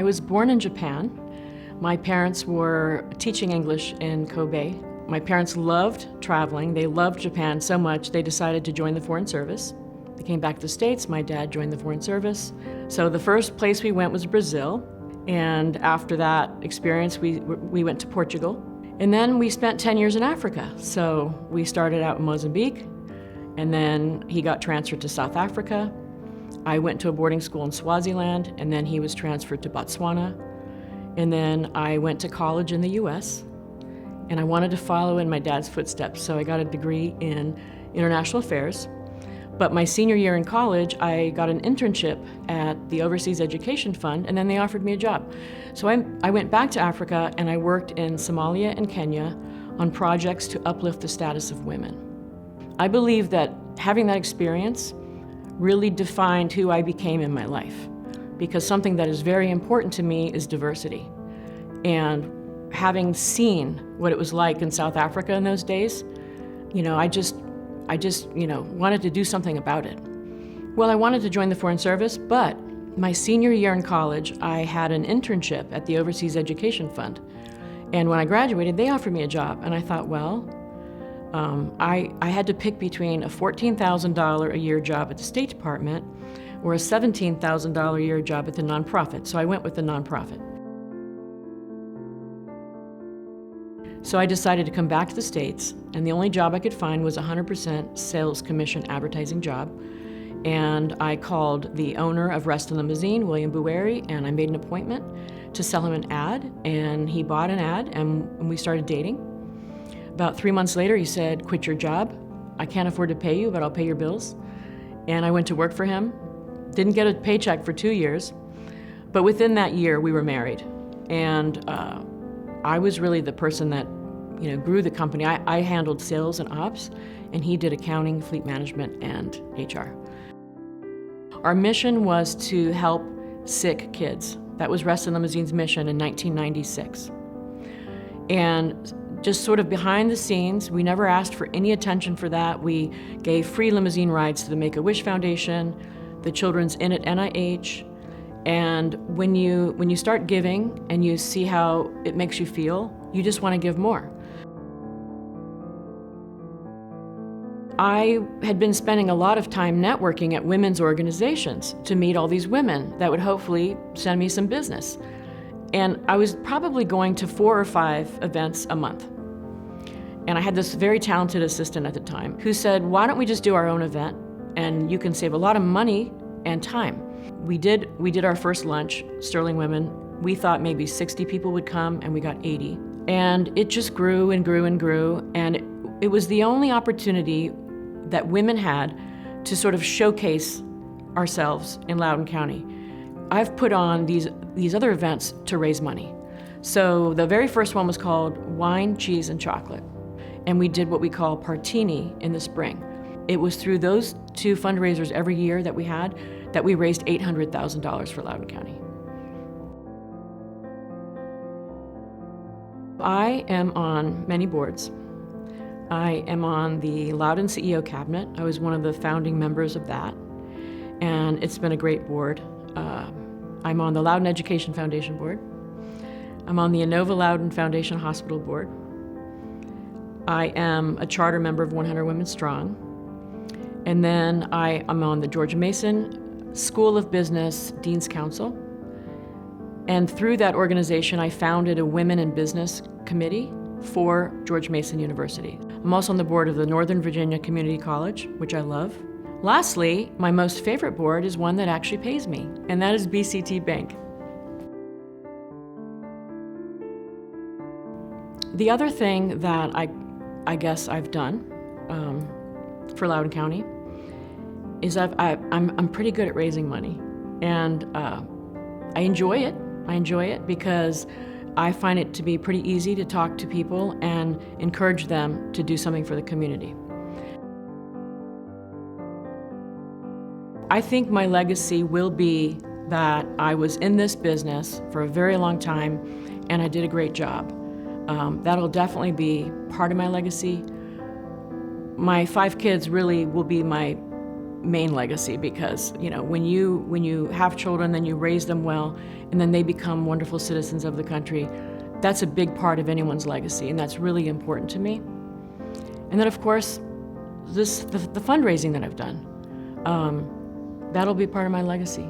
I was born in Japan. My parents were teaching English in Kobe. My parents loved traveling. They loved Japan so much they decided to join the Foreign Service. They came back to the States. My dad joined the Foreign Service. So the first place we went was Brazil. And after that experience, we went to Portugal. And then we spent 10 years in Africa. So we started out in Mozambique, and then he got transferred to South Africa. I went to a boarding school in Swaziland, and then he was transferred to Botswana. And then I went to college in the US, and I wanted to follow in my dad's footsteps, so I got a degree in international affairs. But my senior year in college, I got an internship at the Overseas Education Fund, and then they offered me a job. So I went back to Africa, and I worked in Somalia and Kenya on projects to uplift the status of women. I believe that having that experience really defined who I became in my life, because something that is very important to me is diversity. And having seen what it was like in South Africa in those days, I just wanted to do something about it. Well, I wanted to join the Foreign Service, but my senior year in college, I had an internship at the Overseas Education Fund. And when I graduated, they offered me a job, and I thought, well, I had to pick between a $14,000 a year job at the State Department or a $17,000 a year job at the nonprofit, so I went with the nonprofit. So I decided to come back to the States, and the only job I could find was a 100% sales commission advertising job. And I called the owner of Rest Limousine, William Bouweiri, and I made an appointment to sell him an ad, and he bought an ad, and we started dating. About 3 months later, he said, "Quit your job. I can't afford to pay you, but I'll pay your bills." And I went to work for him. Didn't get a paycheck for 2 years, but within that year, we were married. And I was really the person that grew the company. I handled sales and ops, and he did accounting, fleet management, and HR. Our mission was to help sick kids. That was Rest Limousine's mission in 1996. And just sort of behind the scenes, we never asked for any attention for that. We gave free limousine rides to the Make-A-Wish Foundation, the Children's Inn at NIH. And when you start giving and you see how it makes you feel, you just want to give more. I had been spending a lot of time networking at women's organizations to meet all these women that would hopefully send me some business. And I was probably going to 4 or 5 events a month. And I had this very talented assistant at the time who said, "Why don't we just do our own event, and you can save a lot of money and time." We did our first lunch, Sterling Women. We thought maybe 60 people would come, and we got 80. And it just grew and grew and grew, and it was the only opportunity that women had to sort of showcase ourselves in Loudoun County. I've put on these other events to raise money. So the very first one was called Wine, Cheese, and Chocolate. And we did what we call Partini in the spring. It was through those 2 fundraisers every year that we had that we raised $800,000 for Loudoun County. I am on many boards. I am on the Loudoun CEO Cabinet. I was one of the founding members of that, and it's been a great board. I'm on the Loudoun Education Foundation Board. I'm on the Inova Loudoun Foundation Hospital Board. I am a charter member of 100 Women Strong. And then I am on the George Mason School of Business Dean's Council. And through that organization, I founded a Women in Business Committee for George Mason University. I'm also on the board of the Northern Virginia Community College, which I love. Lastly, my most favorite board is one that actually pays me, and that is BCT Bank. The other thing that I guess I've done for Loudoun County is I'm pretty good at raising money, and I enjoy it. I enjoy it because I find it to be pretty easy to talk to people and encourage them to do something for the community. I think my legacy will be that I was in this business for a very long time and I did a great job. That'll definitely be part of my legacy. My 5 kids really will be my main legacy, because when you have children, then you raise them well, and then they become wonderful citizens of the country. That's a big part of anyone's legacy, and that's really important to me. And then, of course, the fundraising that I've done, that'll be part of my legacy.